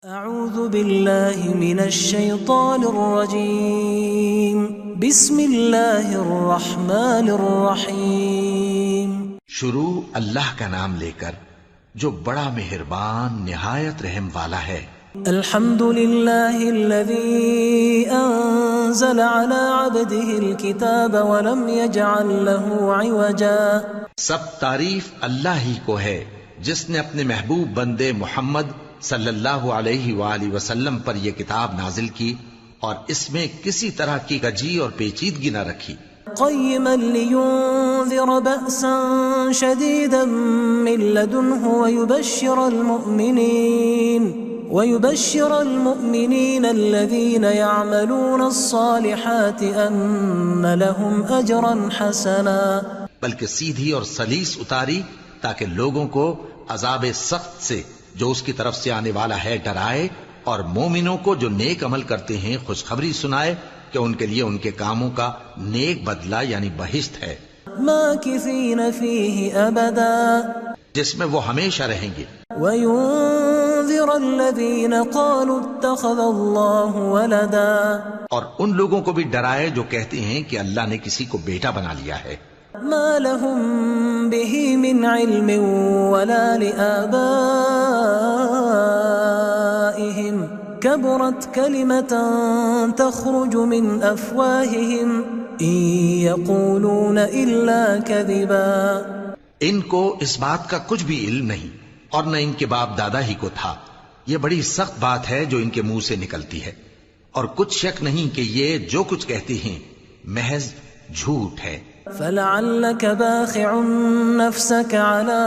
اعوذ باللہ من الشیطان الرجیم بسم اللہ الرحمن الرحیم۔ شروع اللہ کا نام لے کر جو بڑا مہربان نہایت رحم والا ہے۔ الحمد للہ الذی انزل علی عبده الكتاب ولم يجعل له عوجا۔ سب تعریف اللہ ہی کو ہے جس نے اپنے محبوب بندے محمد صلی اللہ علیہ وآلہ وسلم پر یہ کتاب نازل کی اور اس میں کسی طرح کی کجی اور پیچیدگی نہ رکھی۔ قیما لینذر بأسا شدیدا من لدنہ ويبشر المؤمنين الذين يعملون الصالحات ان لهم اجرا حسنا۔ بلکہ سیدھی اور سلیس اتاری تاکہ لوگوں کو عذاب سخت سے جو اس کی طرف سے آنے والا ہے ڈرائے، اور مومنوں کو جو نیک عمل کرتے ہیں خوشخبری سنائے کہ ان کے لیے ان کے کاموں کا نیک بدلہ یعنی بہشت ہے، ماکثین فیہ ابدا، جس میں وہ ہمیشہ رہیں گے۔ وینذر الذین قالوا اتخذ اللہ ولدا، اور ان لوگوں کو بھی ڈرائے جو کہتے ہیں کہ اللہ نے کسی کو بیٹا بنا لیا ہے۔ ما لهم به من علم ولا لآبائهم كبرت كلمة تخرج من أفواههم إن يقولون إلا كذبا۔ ان کو اس بات کا کچھ بھی علم نہیں اور نہ ان کے باپ دادا ہی کو تھا۔ یہ بڑی سخت بات ہے جو ان کے منہ سے نکلتی ہے، اور کچھ شک نہیں کہ یہ جو کچھ کہتے ہیں محض جھوٹ ہے۔ فلعلك باخع نفسك على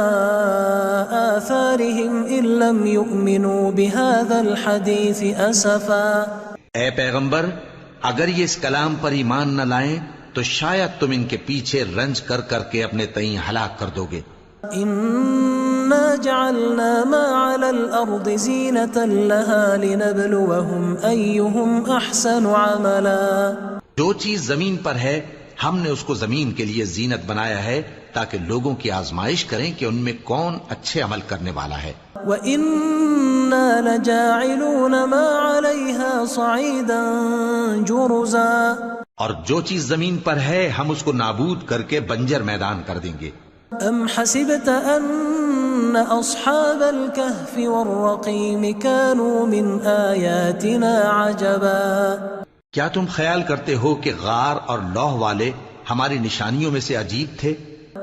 آثارهم إن لم يؤمنوا بهذا الحديث أسفا۔ اے پیغمبر، اگر یہ اس کلام پر ایمان نہ لائیں تو شاید تم ان کے پیچھے رنج کر کر کے اپنے تئیں ہلاک کر دو گے۔ إنا جعلنا ما على الأرض زينة لها لنبلوهم أيهم أحسن عملا۔ جو چیز زمین پر ہے ہم نے اس کو زمین کے لیے زینت بنایا ہے تاکہ لوگوں کی آزمائش کریں کہ ان میں کون اچھے عمل کرنے والا ہے۔ وَإِنَّا لَجَاعِلُونَ مَا عَلَيْهَا صَعِيدًا جُرُزًا، اور جو چیز زمین پر ہے ہم اس کو نابود کر کے بنجر میدان کر دیں گے۔ أَمْ حَسِبْتَ أَنَّ أَصْحَابَ الْكَهْفِ وَالرَّقِيمِ كَانُوا مِنْ آيَاتِنَا عَجَبًا۔ کیا تم خیال کرتے ہو کہ غار اور لوح والے ہماری نشانیوں میں سے عجیب تھے؟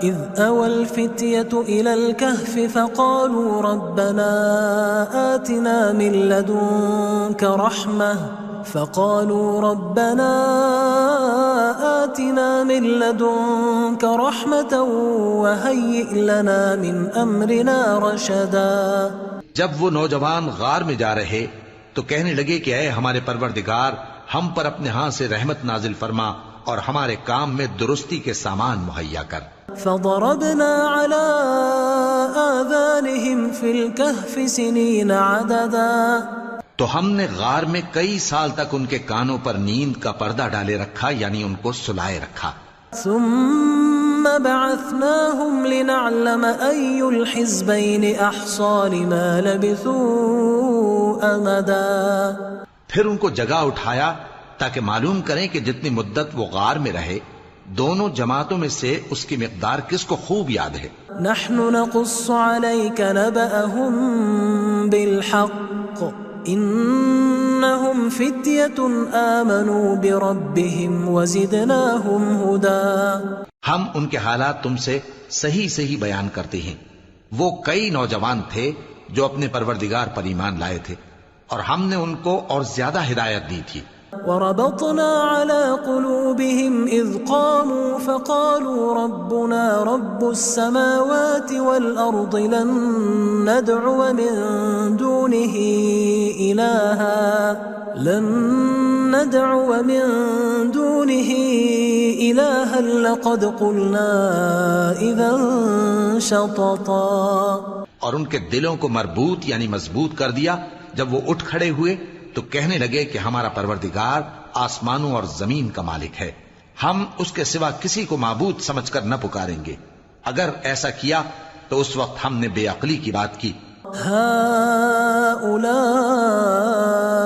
اذ اوى الفتية الى الكهف فقالوا ربنا آتنا من لدنك رحمة وهيئ لنا من امرنا رشدا۔ جب وہ نوجوان غار میں جا رہے تو کہنے لگے کہ اے ہمارے پروردگار، ہم پر اپنے ہاں سے رحمت نازل فرما اور ہمارے کام میں درستی کے سامان مہیا کر۔ فضربنا على آذانهم في الكهف سنين عددا، تو ہم نے غار میں کئی سال تک ان کے کانوں پر نیند کا پردہ ڈالے رکھا، یعنی ان کو سلائے رکھا۔ ثم بعثناهم لنعلم أي الحزبين أحصى لما لبثوا أمدا، پھر ان کو جگہ اٹھایا تاکہ معلوم کریں کہ جتنی مدت وہ غار میں رہے دونوں جماعتوں میں سے اس کی مقدار کس کو خوب یاد ہے۔ نحن نقص عليك نبأهم بالحق إنهم فتية آمنوا بربهم وزدناهم هدى۔ ہم ان کے حالات تم سے صحیح صحیح بیان کرتے ہیں۔ وہ کئی نوجوان تھے جو اپنے پروردگار پر ایمان لائے تھے اور ہم نے ان کو اور زیادہ ہدایت دی تھی۔ وربطنا على قلوبهم إذ قاموا فقالوا ربنا رب السماوات والأرض لن ندعو من دونه إلها لقد قلنا إذا شططا۔ اور ان کے دلوں کو مربوط یعنی مضبوط کر دیا۔ جب وہ اٹھ کھڑے ہوئے تو کہنے لگے کہ ہمارا پروردگار آسمانوں اور زمین کا مالک ہے، ہم اس کے سوا کسی کو معبود سمجھ کر نہ پکاریں گے۔ اگر ایسا کیا تو اس وقت ہم نے بے عقلی کی بات کی۔ هؤلاء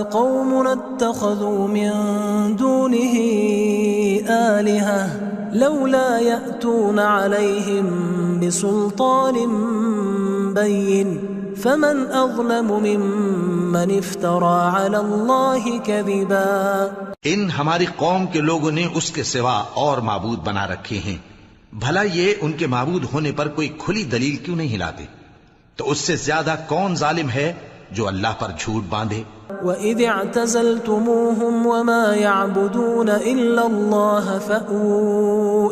قومنا اتخذوا من دونه آلهة لولا يأتون عليهم بسلطان بين فمن أظلم ممن افترى على الله كذبا. ان ہماری قوم کے لوگوں نے اس کے سوا اور معبود بنا رکھے ہیں، بھلا یہ ان کے معبود ہونے پر کوئی کھلی دلیل کیوں نہیں لاتے؟ تو اس سے زیادہ کون ظالم ہے جو اللہ پر جھوٹ باندھے؟ وَإِذِ اعْتَزَلْتُمُوهُمْ وَمَا يَعْبُدُونَ إِلَّا اللَّهَ فَأْوُوا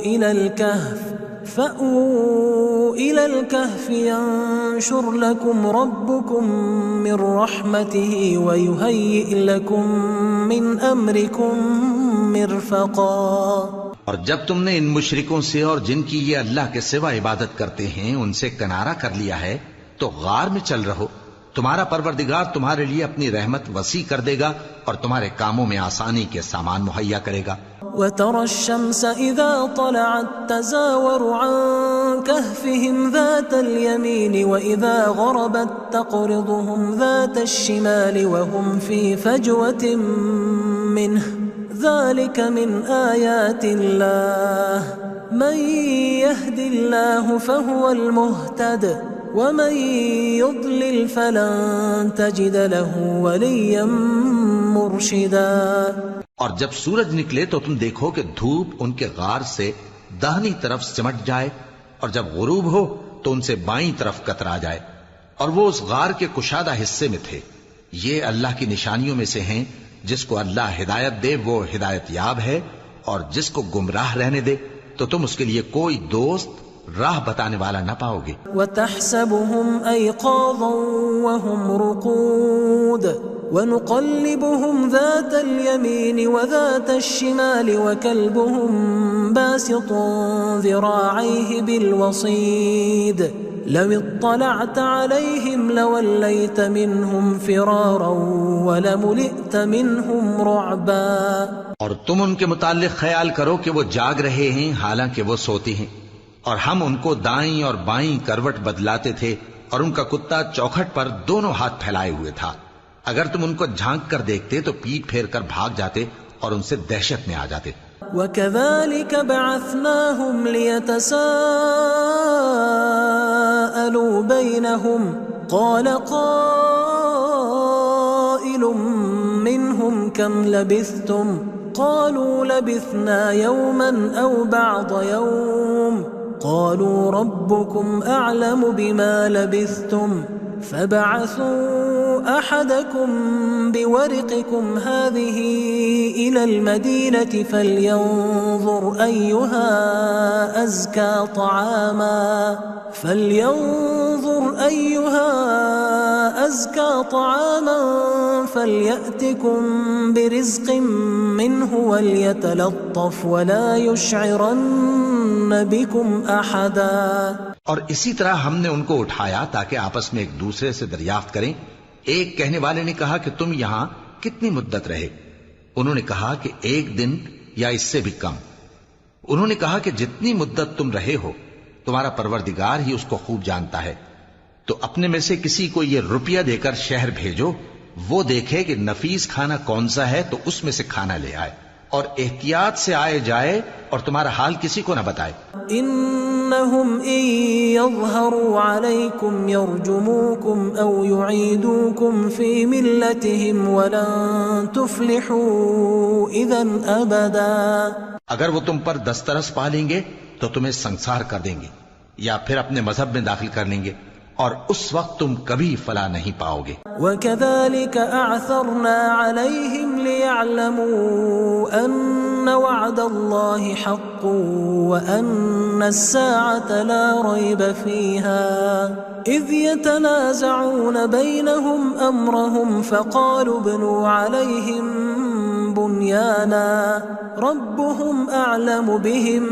إِلَى الْكَهْفِ يَنشُرْ لَكُمْ رَبُّكُمْ مِنْ رَحْمَتِهِ وَيُهَيِّئْ لَكُمْ مِنْ أَمْرِكُمْ مِرْفَقًا. اور جب تم نے ان مشرکوں سے اور جن کی یہ اللہ کے سوا عبادت کرتے ہیں ان سے کنارہ کر لیا ہے تو غار میں چل رہو، تمہارا پروردگار تمہارے لیے اپنی رحمت وسیع کر دے گا اور تمہارے کاموں میں آسانی کے سامان مہیا کرے گا. وَتَرَى الشَّمْسَ إِذَا طَلَعَتْ تَزَاوَرُ عَنْ كَهْفِهِمْ ذَاتَ الْيَمِينِ وَإِذَا غَرَبَتْ تَقْرِضُهُمْ ذَاتَ الشِّمَالِ وَهُمْ فِي فَجْوَةٍ مِّنْهُ ذَلِكَ مِنْ آيَاتِ اللَّهِ مَنْ يَهْدِ اللَّهُ فَهُوَ الْمُهْتَدِ وَمَنْ يُضْلِلْ فَلَنْ تَجِدَ لَهُ وَلِيًّا مُرْشِدًا. اور جب سورج نکلے تو تم دیکھو کہ دھوپ ان کے غار سے داہنی طرف سمٹ جائے اور جب غروب ہو تو ان سے بائیں طرف کترا جائے، اور وہ اس غار کے کشادہ حصے میں تھے. یہ اللہ کی نشانیوں میں سے ہیں، جس کو اللہ ہدایت دے وہ ہدایت یاب ہے، اور جس کو گمراہ رہنے دے تو تم اس کے لیے کوئی دوست راہ بتانے والا نہ پاؤ گے. وَتَحْسَبُهُمْ أَيْقَاظًا وَهُمْ رُقُودٌ وَنُقَلِّبُهُمْ ذَاتَ الْيَمِينِ وَذَاتَ الشِّمَالِ وَكَلْبُهُمْ بَاسِطٌ ذِرَاعَيْهِ بِالْوَصِيدِ لَوِ اطَّلَعْتَ عَلَيْهِمْ لَوَلَّيْتَ مِنْهُمْ فِرَارًا وَلَمُلِئْتَ مِنْهُمْ رُعْبًا. اور تم ان کے متعلق خیال کرو کہ وہ جاگ رہے ہیں حالانکہ وہ سوتے ہیں، اور ہم ان کو دائیں اور بائیں کروٹ بدلاتے تھے، اور ان کا کتا چوکھٹ پر دونوں ہاتھ پھیلائے ہوئے تھا. اگر تم ان کو جھانک کر دیکھتے تو پیٹ پھیر کر بھاگ جاتے اور ان سے دہشت میں آ جاتے. وَكَذَلِكَ بَعَثْنَاهُمْ لِيَتَسَاءَلُوا بَيْنَهُمْ قَالَ قَائِلٌ مِّنْهُمْ كَمْ لَبِثْتُمْ قَالُوا لَبِثْنَا يَوْمًا أَوْ بَعْضَ يَوْمٍ قَالُوا رَبُّكُمْ أَعْلَمُ بِمَا لَبِثْتُمْ فَبَعَثُوا أَحَدَكُمْ بِوَرِقِكُمْ هَذِهِ إِلَى الْمَدِينَةِ فَلْيَنظُرْ أَيُّهَا أَزْكَى طَعَامًا فَلْيَأْتِكُمْ بِرِزْقٍ مِّنْهُ وَلْيَتَلَطَّفْ وَلَا يُشْعِرَنَّ بِكُمْ أَحَدًا. اور اسی طرح ہم نے ان کو اٹھایا تاکہ آپس میں ایک دوسرے سے دریافت کریں. ایک کہنے والے نے کہا کہ تم یہاں کتنی مدت رہے؟ انہوں نے کہا کہ 1 دن یا اس سے بھی کم. انہوں نے کہا کہ جتنی مدت تم رہے ہو تمہارا پروردگار ہی اس کو خوب جانتا ہے. تو اپنے میں سے کسی کو یہ روپیہ دے کر شہر بھیجو، وہ دیکھے کہ نفیس کھانا کون سا ہے تو اس میں سے کھانا لے آئے، اور احتیاط سے آئے جائے اور تمہارا حال کسی کو نہ بتائے. إنهم إن يظهروا عليكم يرجموكم أو يعيدوكم في ملتهم ولن تفلحوا إذا أبدا. اگر وہ تم پر دسترس پا لیں گے تو تمہیں سنسار کر دیں گے یا پھر اپنے مذہب میں داخل کر لیں گے، اور اس وقت تم کبھی فلاح نہیں پاؤ گے. وَكَذَلِكَ أَعْثَرْنَا عَلَيْهِمْ لِيَعْلَمُوا أَنَّ وَعْدَ اللَّهِ حَقٌّ وَأَنَّ السَّاعَةَ لَا رَيْبَ فِيهَا إِذْ يَتَنَازَعُونَ بَيْنَهُمْ أَمْرَهُمْ فَقَالُوا ابْنُوا عَلَيْهِمْ بُنْيَانًا رَبُّهُمْ أَعْلَمُ بِهِمْ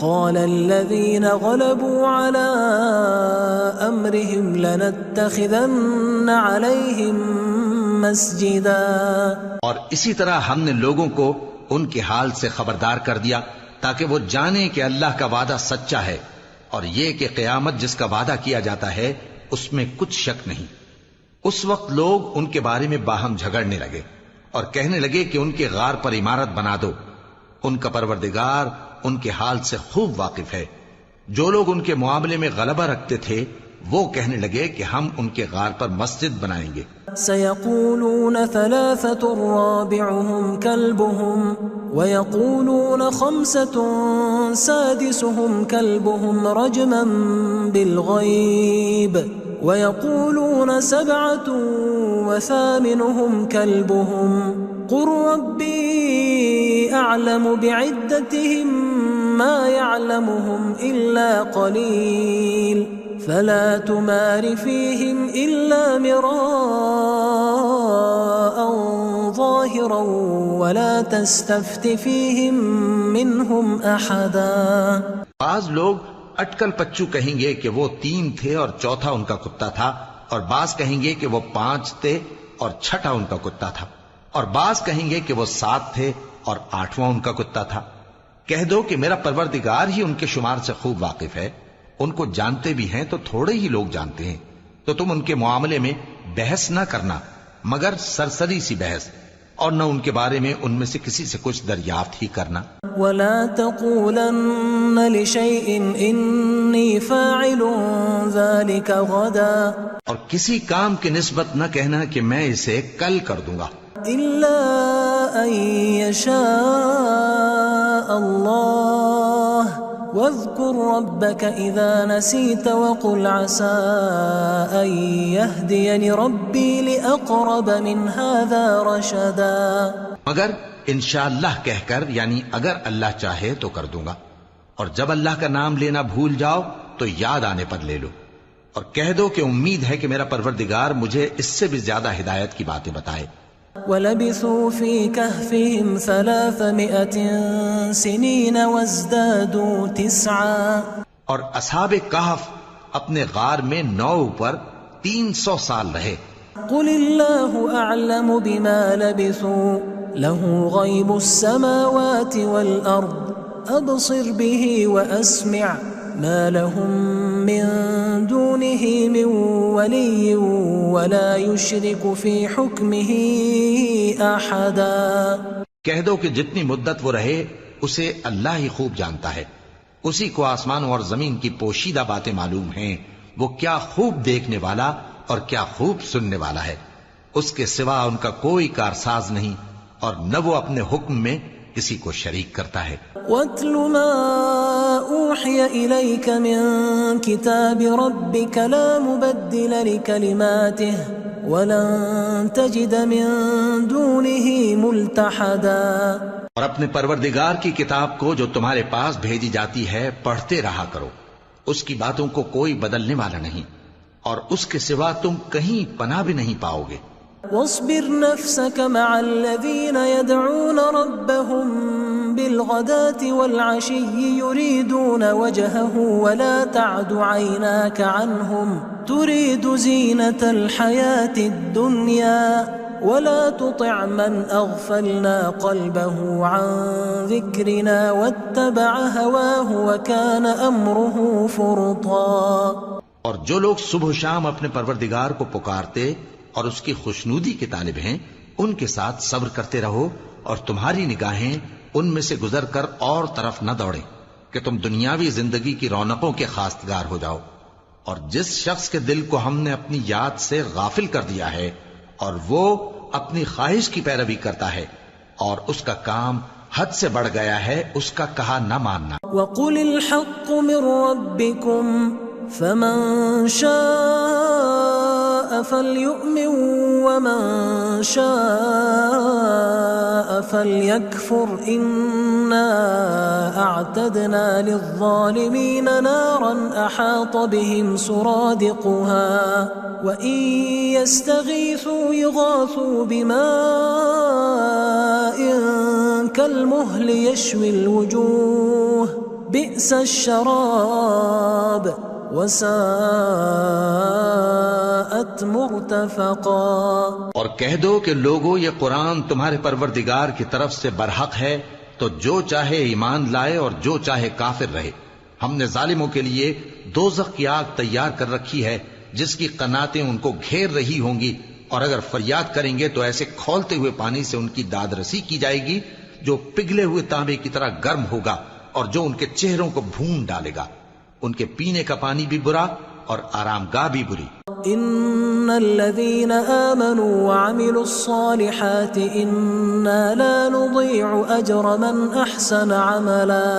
قال الذين غلبوا على أمرهم لنتخذن عليهم مسجدا. اور اسی طرح ہم نے لوگوں کو ان کے حال سے خبردار کر دیا تاکہ وہ جانیں کہ اللہ کا وعدہ سچا ہے، اور یہ کہ قیامت جس کا وعدہ کیا جاتا ہے اس میں کچھ شک نہیں. اس وقت لوگ ان کے بارے میں باہم جھگڑنے لگے اور کہنے لگے کہ ان کے غار پر عمارت بنا دو. ان کا پروردگار ان کے حال سے خوب واقف ہے. جو لوگ ان کے معاملے میں غلبہ رکھتے تھے وہ کہنے لگے کہ ہم ان کے غار پر مسجد بنائیں گے. سيقولون 3 رابعهم كلبهم ويقولون 5 سادسهم كلبهم رجما بالغيب ويقولون 7 وثامنهم كلبهم قل ربي أعلم بعدتهم ما يعلمهم إلا قليل فلا تمار فيهم إلا مراء ظاهرا ولا تستفت فيهم منهم أحدا. بعض لوگ اٹکل پچو کہیں گے کہ وہ 3 تھے اور چوتھا ان کا کتا تھا، اور بعض کہیں گے کہ وہ 5 تھے اور چھٹا ان کا کتا تھا، اور بعض کہیں گے کہ وہ 7 تھے اور 8واں ان کا کتا تھا. کہہ دو کہ میرا پروردگار ہی ان کے شمار سے خوب واقف ہے. ان کو جانتے بھی ہیں تو تھوڑے ہی لوگ جانتے ہیں. تو تم ان کے معاملے میں بحث نہ کرنا مگر سرسری سی بحث، اور نہ ان کے بارے میں ان میں سے کسی سے کچھ دریافت ہی کرنا. ولا تقولن لشيء إني فاعل ذلك غدا، اور کسی کام کی نسبت نہ کہنا کہ میں اسے کل کر دوں گا، إلا أن يشاء الله واذكر ربك إذا نسيت وقل عسى أن يهديني ربي لأقرب من هذا رشدا. مگر انشاءاللہ کہہ کر، یعنی اگر اللہ چاہے تو کر دوں گا، اور جب اللہ کا نام لینا بھول جاؤ تو یاد آنے پر لے لو، اور کہہ دو کہ امید ہے کہ میرا پروردگار مجھے اس سے بھی زیادہ ہدایت کی باتیں بتائے. وَلَبِثُوا فِي كَهْفِهِمْ 300 سِنِينَ وَازْدَادُوا 9. اور اصحاب کہف اپنے غار میں 9 پر 300 سال رہے. قُلِ اللَّهُ أَعْلَمُ بِمَا لَبِثُوا لَهُ غَيْبُ السَّمَاوَاتِ وَالْأَرْضِ أَبْصِرْ بِهِ وَأَسْمِعْ ما لهم من دونه من ولي ولا يشرك في حكمه أحدا. کہہ دو کہ جتنی مدت وہ رہے اسے اللہ ہی خوب جانتا ہے. اسی کو آسمانوں اور زمین کی پوشیدہ باتیں معلوم ہیں. وہ کیا خوب دیکھنے والا اور کیا خوب سننے والا ہے. اس کے سوا ان کا کوئی کارساز نہیں، اور نہ وہ اپنے حکم میں کسی کو شریک کرتا ہے. وَاتْلُ مَا أُوحِيَ إِلَيْكَ مِن كِتَابِ رَبِّكَ لَا مُبَدِّلَ لِكَلِمَاتِهِ وَلَن تَجِدَ مِن دُونِهِ مُلْتَحَدًا. اور اپنے پروردگار کی کتاب کو جو تمہارے پاس بھیجی جاتی ہے پڑھتے رہا کرو. اس کی باتوں کو کوئی بدلنے والا نہیں، اور اس کے سوا تم کہیں پناہ بھی نہیں پاؤ گے. واصبر نفسك مع الذين يدعون ربهم بالغداة والعشي يريدون وجهه ولا تعد عيناك عنهم تريد زينة الحياة الدنيا ولا تطع من أغفلنا قلبه عن ذكرنا واتبع هواه وكان أمره فرطا. اور جو لوگ صبح و شام اپنے پروردگار کو پکارتے اور اس کی خوشنودی کے طالب ہیں ان کے ساتھ صبر کرتے رہو، اور تمہاری نگاہیں ان میں سے گزر کر اور طرف نہ دوڑیں کہ تم دنیاوی زندگی کی رونقوں کے خواستگار ہو جاؤ. اور جس شخص کے دل کو ہم نے اپنی یاد سے غافل کر دیا ہے اور وہ اپنی خواہش کی پیروی کرتا ہے اور اس کا کام حد سے بڑھ گیا ہے، اس کا کہا نہ ماننا. وَقُلِ الْحَقُّ مِنْ رَبِّكُمْ فَمَنْ شَاءَ فَلْيُؤْمِنْ وَمَنْ شَاءَ فَلْيَكْفُرْ إِنَّا أَعْتَدْنَا لِلظَّالِمِينَ نَارًا أَحَاطَ بِهِمْ سُرَادِقُهَا وَإِنْ يَسْتَغِيثُوا يُغَاثُوا بِمَاءٍ كَالْمُهْلِ يَشْوِي الْوُجُوهَ بِئْسَ الشَّرَابُ وَسَاءَتْ مُرْتَفَقًا. اور کہہ دو کہ لوگو یہ قرآن تمہارے پروردگار کی طرف سے برحق ہے، تو جو چاہے ایمان لائے اور جو چاہے کافر رہے. ہم نے ظالموں کے لیے دوزخ کی آگ تیار کر رکھی ہے جس کی قناتیں ان کو گھیر رہی ہوں گی، اور اگر فریاد کریں گے تو ایسے کھولتے ہوئے پانی سے ان کی داد رسی کی جائے گی جو پگھلے ہوئے تانبے کی طرح گرم ہوگا اور جو ان کے چہروں کو بھون ڈالے گا۔ ان کے پینے کا پانی بھی برا اور آرام گاہ بھی بری۔ ان الذين آمنوا وعملوا الصالحات انا لا نضيع اجر من احسن عملا،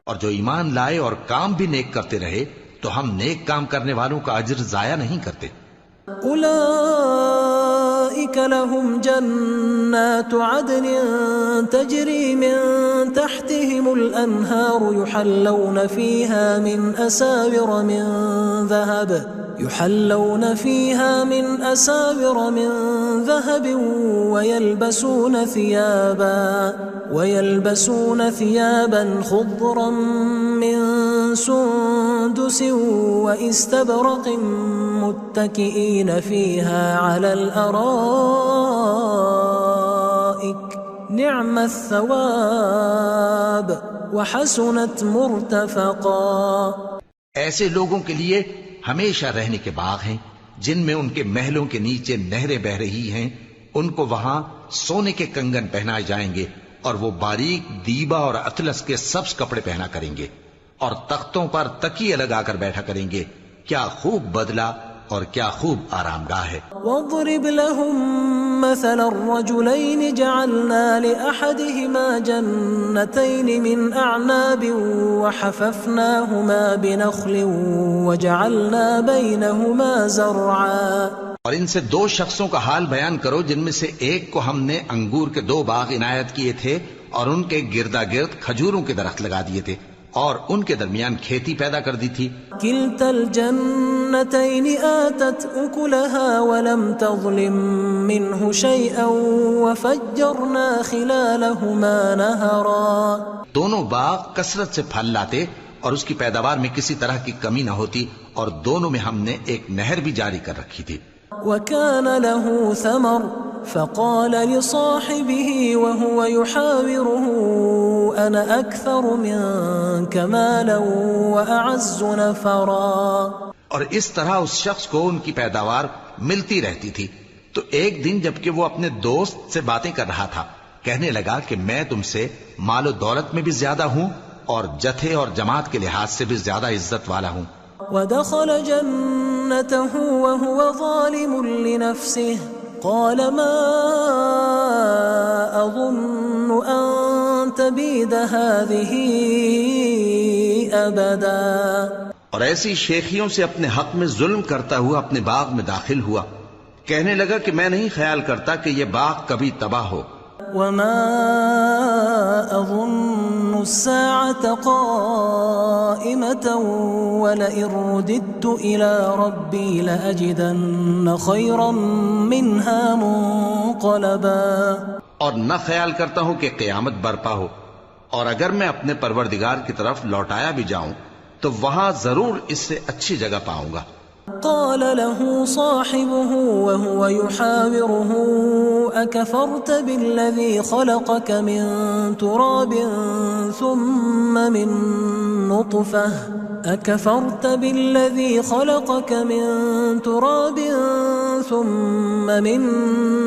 اور جو ایمان لائے اور کام بھی نیک کرتے رہے تو ہم نیک کام کرنے والوں کا اجر ضائع نہیں کرتے۔ اولئك لهم جنات عدن تجري من تحتهم الانهار يحلون فيها من أساور من ذهب ويلبسون ثيابا خضرا من سندس واستبرق متكئين فيها على الأرائك نعم الثواب وحسنت مرتفقا۔ ایسے لوگوں کے لیے ہمیشہ رہنے کے باغ ہیں جن میں ان کے محلوں کے نیچے نہریں بہ رہی ہیں، ان کو وہاں سونے کے کنگن پہنائے جائیں گے اور وہ باریک دیبا اور اطلس کے سبز کپڑے پہنا کریں گے اور تختوں پر تکیے لگا کر بیٹھا کریں گے۔ کیا خوب بدلہ اور کیا خوب آرام گاہ ہے۔ واضرب لهم مثل الرجلين جعلنا لأحدهما جنتين من أعناب وحففناهما بنخل وجعلنا بينهما زرعا۔ اور ان سے دو شخصوں کا حال بیان کرو جن میں سے ایک کو ہم نے انگور کے 2 باغ عنایت کیے تھے اور ان کے گردا گرد کھجوروں کے درخت لگا دیے تھے اور ان کے درمیان کھیتی پیدا کر دی تھی۔ كلتا الجنتين آتت أكلها ولم تظلم منه شيئا وفجرنا خلالهما نهرا۔ دونوں باغ کثرت سے پھل لاتے اور اس کی پیداوار میں کسی طرح کی کمی نہ ہوتی، اور دونوں میں ہم نے ایک نہر بھی جاری کر رکھی تھی۔ وكان له ثمر فقال لصاحبه وهو يحاوره أنا أكثر منك مالا وأعز نفرا۔ اور اس طرح اس شخص کو ان کی پیداوار ملتی رہتی تھی، تو ایک دن جبکہ وہ اپنے دوست سے باتیں کر رہا تھا کہنے لگا کہ میں تم سے مال و دولت میں بھی زیادہ ہوں اور جتھے اور جماعت کے لحاظ سے بھی زیادہ عزت والا ہوں۔ ودخل جنته وهو ظالم لنفسه قال ما أظن أن تبيد هذه أبدا۔ اور ایسی شیخیوں سے اپنے حق میں ظلم کرتا ہوا اپنے باغ میں داخل ہوا، کہنے لگا کہ میں نہیں خیال کرتا کہ یہ باغ کبھی تباہ ہو۔ وما أظن الساعة قائمة ولئن رددت إلى ربي لأجدن خيرا منها منقلبا۔ اور نہ خیال کرتا ہوں کہ قیامت برپا ہو، اور اگر میں اپنے پروردگار کی طرف لوٹایا بھی جاؤں تو وہاں ضرور اس سے اچھی جگہ پاؤں گا۔ قال له صاحبه وهو يحاوره أكفرت بالذي خلقك من تراب ثم من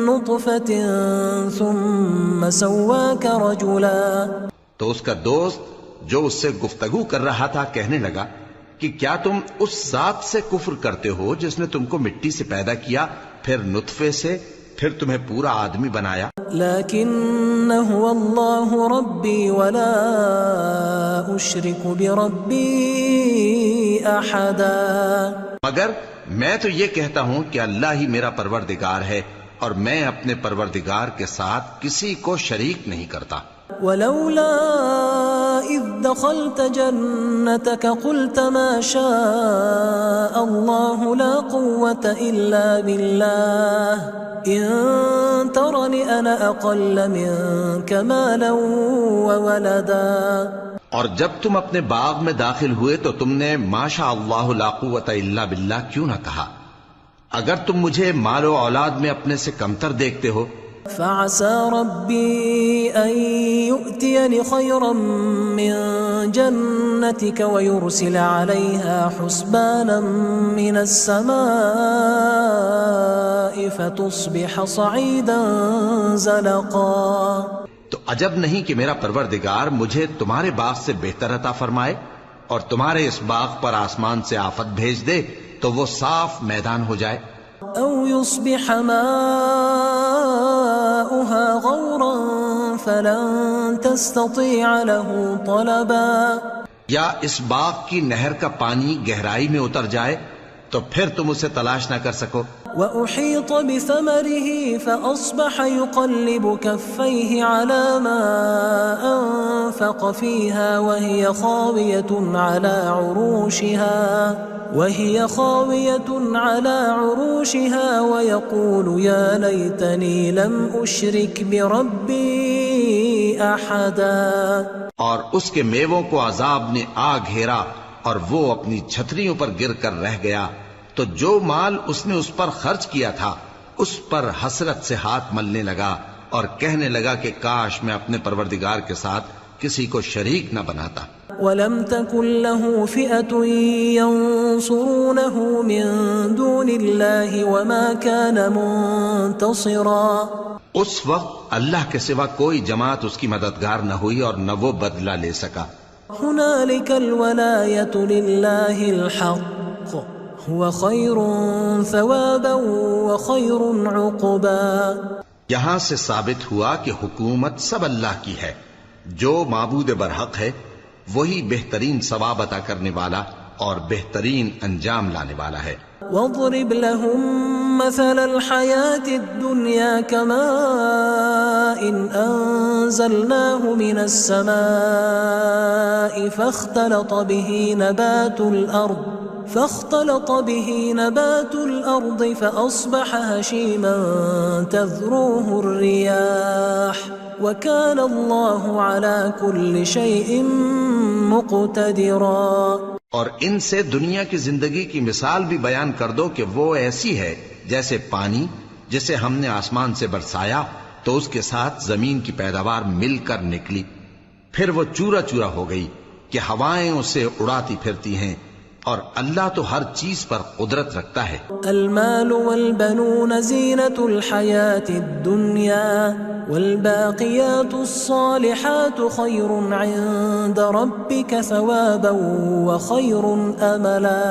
نطفة ثم سواك رجلا۔ تو اس کا دوست جو اس سے گفتگو کر رہا تھا کہنے لگا کہ کیا تم اس ذات سے کفر کرتے ہو جس نے تم کو مٹی سے پیدا کیا، پھر نطفے سے، پھر تمہیں پورا آدمی بنایا؟ لكن هو الله ربي ولا أشرك بربي أحدا۔ مگر میں تو یہ کہتا ہوں کہ اللہ ہی میرا پروردگار ہے اور میں اپنے پروردگار کے ساتھ کسی کو شریک نہیں کرتا۔ ولولا إذ دخلت جنتك قلت ما شاء الله لا قوة إلا بالله إن ترني أنا أقل منك مالا وولدا۔ اور جب تم اپنے باغ میں داخل ہوئے تو تم نے ما شاء اللہ لا قوت الا باللہ کیوں نہ کہا؟ اگر تم مجھے مال و اولاد میں اپنے سے کمتر دیکھتے ہو فعسى ربي أن يؤتيني خيرا من جنتك ويرسل عليها حسبانا من السماء فتصبح صعيدا زلقا. تو عجب نہیں کہ میرا پروردگار مجھے تمہارے باغ سے بہتر عطا فرمائے اور تمہارے اس باغ پر آسمان سے آفت بھیج دے تو وہ صاف میدان ہو جائے. أو يصبح ماؤها غورا فلن تستطيع له طلبا. یا اس باغ کی نہر کا پانی گہرائی میں اتر جائے تو پھر تم اسے تلاش نہ کر سکو. وأحيط بثمره فأصبح يقلب كفيه على ما أنفق فيها وهي خاوية على عروشها ويقول يا ليتني لم أشرك بربي أحدا. اور اس کے میووں کو عذاب نے آ گھیرا اور وہ اپنی چھتریوں پر گر کر رہ گیا تو جو مال اس نے اس پر خرچ کیا تھا اس پر حسرت سے ہاتھ ملنے لگا اور کہنے لگا کہ کاش میں اپنے پروردگار کے ساتھ کسی کو شریک نہ بناتا. ولم تكن له فئة ينصرونه من دون الله وما كان منتصرا. اس وقت اللہ کے سوا کوئی جماعت اس کی مددگار نہ ہوئی اور نہ وہ بدلہ لے سکا. هنالك الولاية لله الحق هو خير ثوابا وخير عقبا. یہاں سے ثابت ہوا کہ حکومت سب اللہ کی ہے. جو معبود برحق ہے وہی بہترین ثواب عطا کرنے والا اور بہترین انجام لانے والا ہے. واضرب لهم مثل الحياة الدنيا كماء أنزلناه من السماء فاختلط به نبات الأرض فأصبح هشيما تذروه الرياح وكان الله على كل شيء مقتدرا. اور ان سے دنیا کی زندگی کی مثال بھی بیان کر دو کہ وہ ایسی ہے جیسے پانی جسے ہم نے آسمان سے برسایا تو اس کے ساتھ زمین کی پیداوار مل کر نکلی پھر وہ چورا چورا ہو گئی کہ ہوائیں اسے اڑاتی پھرتی ہیں اور اللہ تو ہر چیز پر قدرت رکھتا ہے. المال والبنون زینة الحیاة الدنیا والباقیات الصالحات خیر عند ربک ثوابا وخیر املا.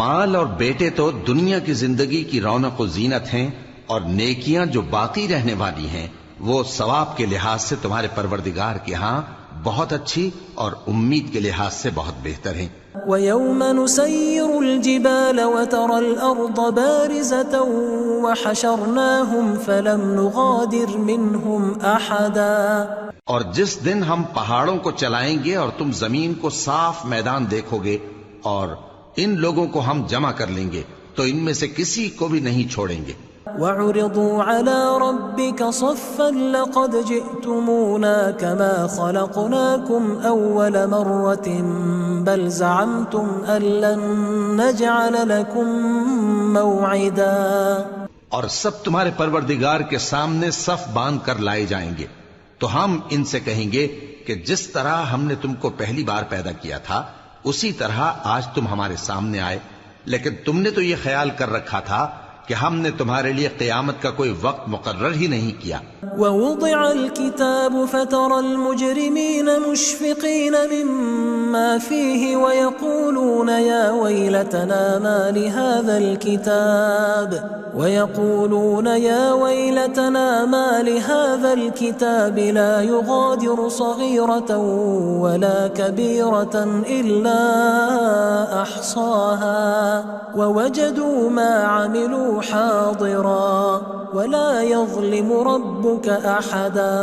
مال اور بیٹے تو دنیا کی زندگی کی رونق و زینت ہیں اور نیکیاں جو باقی رہنے والی ہیں وہ ثواب کے لحاظ سے تمہارے پروردگار کے ہاں بہت اچھی اور امید کے لحاظ سے بہت بہتر ہیں. وَيَوْمَ نُسَيِّرُ الْجِبَالَ وَتَرَى الْأَرْضَ بَارِزَةً وَحَشَرْنَاهُمْ فَلَمْ نُغَادِرْ مِنْهُمْ أَحَدًا. اور جس دن ہم پہاڑوں کو چلائیں گے اور تم زمین کو صاف میدان دیکھو گے اور ان لوگوں کو ہم جمع کر لیں گے تو ان میں سے کسی کو بھی نہیں چھوڑیں گے. وَعُرِضُوا عَلَى رَبِّكَ صَفًّا لَقَدْ جِئْتُمُونَا كَمَا خَلَقْنَاكُمْ أَوَّلَ مَرَّةٍ بَلْ زَعَمْتُمْ أَن لَّن نَّجْعَلَ لَكُم مَّوْعِدًا. اور سب تمہارے پروردگار کے سامنے صف باندھ کر لائے جائیں گے تو ہم ان سے کہیں گے کہ جس طرح ہم نے تم کو پہلی بار پیدا کیا تھا اسی طرح آج تم ہمارے سامنے آئے لیکن تم نے تو یہ خیال کر رکھا تھا کہ ہم نے تمہارے لیے قیامت کا کوئی وقت مقرر ہی نہیں کیا. وَوُضِعَ الْكِتَابُ فَتَرَى الْمُجْرِمِينَ مُشْفِقِينَ مِمَّا فِيهِ وَيَقُولُونَ يَا وَيْلَتَنَا مَا لِهَذَا الْكِتَابِ لَا يُغَادِرُ صَغِيرَةً وَلَا كَبِيرَةً إِلَّا أَحْصَاهَا وَوَجَدُوا مَا عَمِلُوا حَاضِرًا وَلَا يَظْلِمُ رَبُّكَ أَحَدًا.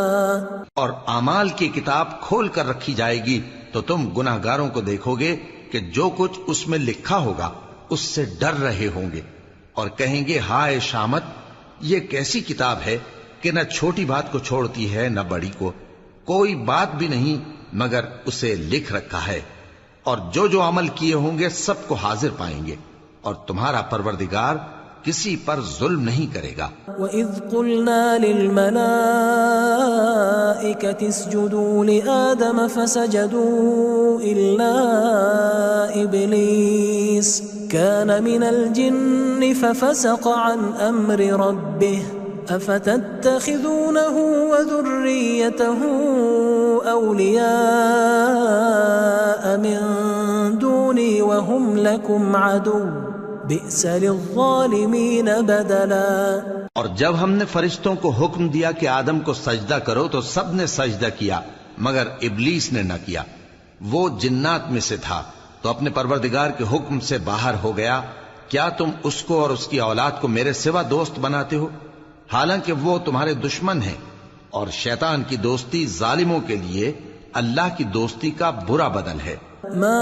اور اعمال کی کتاب کھول کر رکھی جائے گی تو تم گناہگاروں کو دیکھو گے کہ جو کچھ اس میں لکھا ہوگا اس سے ڈر رہے ہوں گے اور کہیں گے ہائے شامت یہ کیسی کتاب ہے کہ نہ چھوٹی بات کو چھوڑتی ہے نہ بڑی کو کوئی بات بھی نہیں مگر اسے لکھ رکھا ہے اور جو عمل کیے ہوں گے سب کو حاضر پائیں گے اور تمہارا پروردگار کسی پر ظلم نہیں کرے گا۔ وَإِذْ قُلْنَا لِلْمَلَائِكَةِ اسْجُدُوا لِآدَمَ فَسَجَدُوا إِلَّا إِبْلِيسَ كَانَ مِنَ الْجِنِّ فَفَسَقَ عَنْ أَمْرِ رَبِّهِ أَفَتَتَّخِذُونَهُ وَذُرِّيَّتَهُ أَوْلِيَاءَ مِن دُونِي وَهُمْ لَكُمْ عَدُوٌّ بئس للظالمین بدلا۔ اور جب ہم نے فرشتوں کو حکم دیا کہ آدم کو سجدہ کرو تو سب نے سجدہ کیا مگر ابلیس نے نہ کیا، وہ جنات میں سے تھا تو اپنے پروردگار کے حکم سے باہر ہو گیا۔ کیا تم اس کو اور اس کی اولاد کو میرے سوا دوست بناتے ہو، حالانکہ وہ تمہارے دشمن ہیں، اور شیطان کی دوستی ظالموں کے لیے اللہ کی دوستی کا برا بدل ہے۔ ما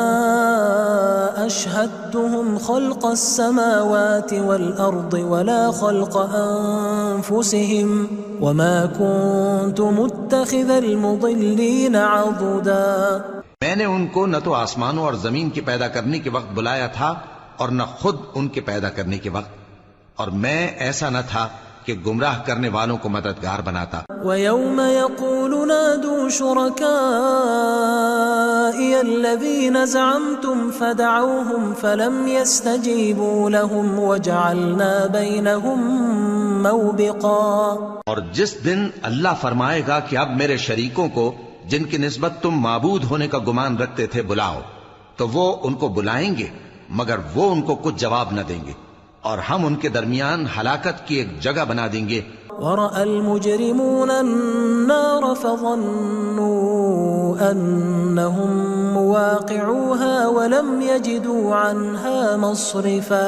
أشهدتهم خلق السماوات والأرض ولا خلق أنفسهم وما كنت متخذ المضلين عضدا۔ میں نے ان کو نہ تو آسمانوں اور زمین کے پیدا کرنے کے وقت بلایا تھا اور نہ خود ان کے پیدا کرنے کے وقت، اور میں ایسا نہ تھا کہ گمراہ کرنے والوں کو مددگار بناتا۔ وَيَوْمَ يَقُولُ نَادُوا شُرَكَائِيَ الَّذِينَ زَعَمْتُمْ فَدَعَوْهُمْ فَلَمْ يَسْتَجِيبُوا لَهُمْ وَجَعَلْنَا بَيْنَهُمْ مَوْبِقًا۔ اور جس دن اللہ فرمائے گا کہ اب میرے شریکوں کو جن کی نسبت تم معبود ہونے کا گمان رکھتے تھے بلاؤ، تو وہ ان کو بلائیں گے مگر وہ ان کو کچھ جواب نہ دیں گے، اور ہم ان کے درمیان ہلاکت کی ایک جگہ بنا دیں گے۔ وَرَأَى الْمُجْرِمُونَ النَّارَ فَظَنُّوا أَنَّهُمْ مُوَاقِعُوهَا وَلَمْ يَجِدُوا عَنْهَا مَصْرِفًا۔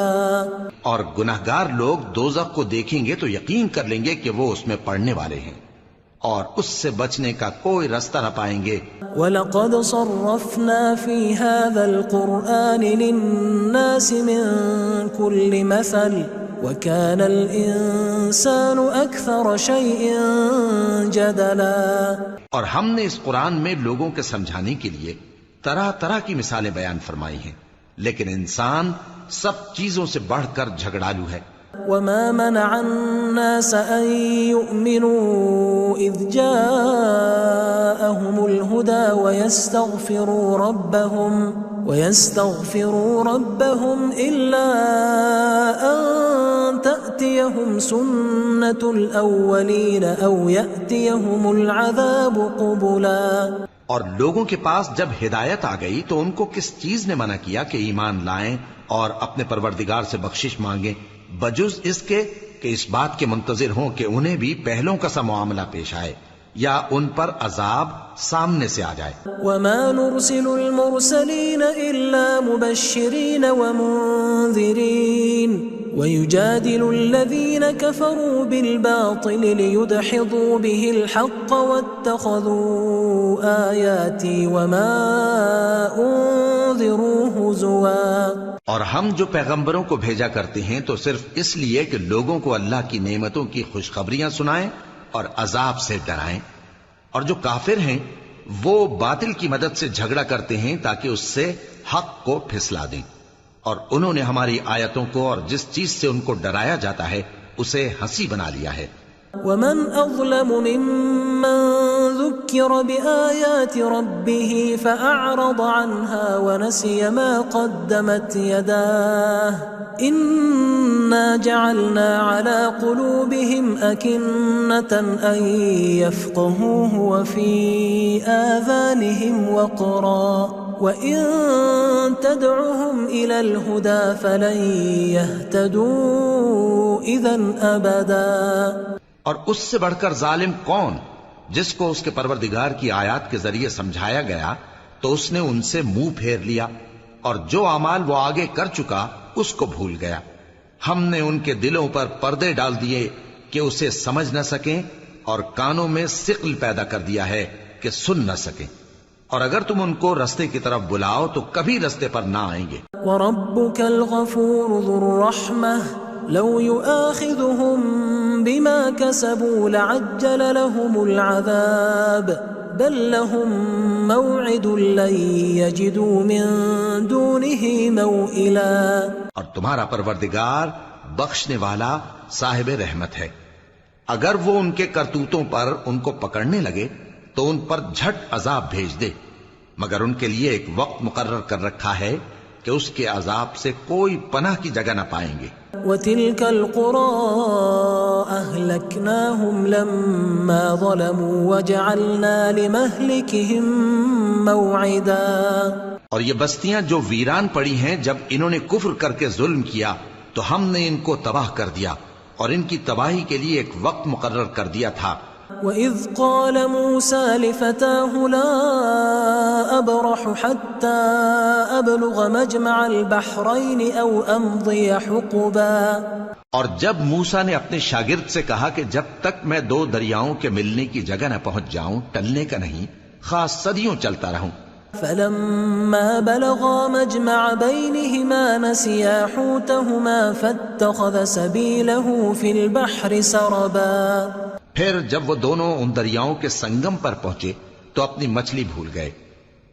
اور گناہگار لوگ دوزخ کو دیکھیں گے تو یقین کر لیں گے کہ وہ اس میں پڑنے والے ہیں، اور اس سے بچنے کا کوئی رستہ نہ پائیں گے۔ وَلَقَدْ صَرَّفْنَا فِي هَذَا الْقُرْآنِ لِلنَّاسِ مِنْ كُلِّ مَثَلٍ وَكَانَ الْإِنسَانُ أَكْثَرَ شَيْءٍ جَدَلًا۔ اور ہم نے اس قرآن میں لوگوں کے سمجھانے کے لیے طرح طرح کی مثالیں بیان فرمائی ہیں، لیکن انسان سب چیزوں سے بڑھ کر جھگڑالو ہے۔ وَمَا مَنَعَ النَّاسَ أَن يُؤْمِنُوا إِذْ جَاءَهُمُ الْهُدَى وَيَسْتَغْفِرُوا رَبَّهُمْ إِلَّا أَن تَأْتِيَهُمْ سُنَّةُ الْأَوَّلِينَ أَوْ يَأْتِيَهُمُ الْعَذَابُ قُبُلًا۔ اور لوگوں کے پاس جب ہدایت آ گئی تو ان کو کس چیز نے منع کیا کہ ایمان لائیں اور اپنے پروردگار سے بخشش مانگیں، بجز اس کے کہ اس بات کے منتظر ہوں کہ انہیں بھی پہلوں کا سا معاملہ پیش آئے یا ان پر عذاب سامنے سے آ جائے۔ وَمَا نُرْسِلُ الْمُرْسَلِينَ إِلَّا مُبَشِّرِينَ وَمُنذِرِينَ وَيُجَادِلُ الَّذِينَ كَفَرُوا بِالْبَاطِلِ لِيُدْحِضُوا بِهِ الْحَقَّ وَاتَّخَذُوا آيَاتِي وَمَا أُنذِرُوا هُزُوًا۔ اور ہم جو پیغمبروں کو بھیجا کرتے ہیں تو صرف اس لیے کہ لوگوں کو اللہ کی نعمتوں کی خوشخبریاں سنائیں اور عذاب سے ڈرائیں، اور جو کافر ہیں وہ باطل کی مدد سے جھگڑا کرتے ہیں تاکہ اس سے حق کو پھسلا دیں، اور انہوں نے ہماری آیتوں کو اور جس چیز سے ان کو ڈرایا جاتا ہے اسے ہنسی بنا لیا ہے۔ وَمَنْ أَظْلَمُ مِمَّنْ ذُكِّرَ بِآيَاتِ رَبِّهِ فَأَعْرَضَ عَنْهَا وَنَسِيَ مَا قَدَّمَتْ يَدَاهُ إِنَّا جَعَلْنَا عَلَى قُلُوبِهِمْ أَكِنَّةً أَن يَفْقَهُوهُ وَفِي آذَانِهِمْ وَقْرًا وَإِن تَدْعُهُمْ إِلَى الْهُدَى فَلَن يَهْتَدُوا إِذًا أَبَدًا۔ اور اس سے بڑھ کر ظالم کون جس کو اس کے پروردگار کی آیات کے ذریعے سمجھایا گیا تو اس نے ان سے منہ پھیر لیا، اور جو اعمال وہ آگے کر چکا اس کو بھول گیا۔ ہم نے ان کے دلوں پر پردے ڈال دیے کہ اسے سمجھ نہ سکیں، اور کانوں میں ثقل پیدا کر دیا ہے کہ سن نہ سکیں، اور اگر تم ان کو رستے کی طرف بلاؤ تو کبھی رستے پر نہ آئیں گے۔ وَرَبُّكَ الْغَفُورُ ذُو الرَّحْمَةِ لَوْ يُؤَاخِذُهُم بِمَا كَسَبُوا لَعَجَّلَ لَهُمُ الْعَذَابَ بَل لَّهُم مَّوْعِدٌ لَّن يَجِدُوا مِن دُونِهِ مَوْئِلًا۔ اور تمہارا پروردگار بخشنے والا صاحب رحمت ہے۔ اگر وہ ان کے کرتوتوں پر ان کو پکڑنے لگے تو ان پر جھٹ عذاب بھیج دے، مگر ان کے لیے ایک وقت مقرر کر رکھا ہے کہ اس کے عذاب سے کوئی پناہ کی جگہ نہ پائیں گے۔ وَتِلْكَ الْقُرَىٰ أَهْلَكْنَاهُمْ لَمَّا ظَلَمُوا وَجَعَلْنَا لِمَهْلِكِهِمْ مَوْعِدًا، اور یہ بستیاں جو ویران پڑی ہیں جب انہوں نے کفر کر کے ظلم کیا تو ہم نے ان کو تباہ کر دیا اور ان کی تباہی کے لیے ایک وقت مقرر کر دیا تھا۔ وَإِذْ قَالَ مُوسَىٰ لِفَتَاهُ لَا أَبْرَحُ حَتَّىٰ أَبْلُغَ مَجْمَعَ الْبَحْرَيْنِ أَوْ أَمْضِيَ حُقُبًا، اور جب موسیٰ نے اپنے شاگرد سے کہا کہ جب تک میں دو دریاؤں کے ملنے کی جگہ نہ پہنچ جاؤں ٹلنے کا نہیں، خاص صدیوں چلتا رہوں۔ فَلَمَّا بَلَغَا مَجْمَعَ بَيْنِهِمَا نَسِيَا حُوتَهُمَا فَاتَّخَذَ سَبِيلَهُ فِي الْبَحْرِ سَرَبًا، پھر جب وہ دونوں ان دریاؤں کے سنگم پر پہنچے تو اپنی مچھلی بھول گئے،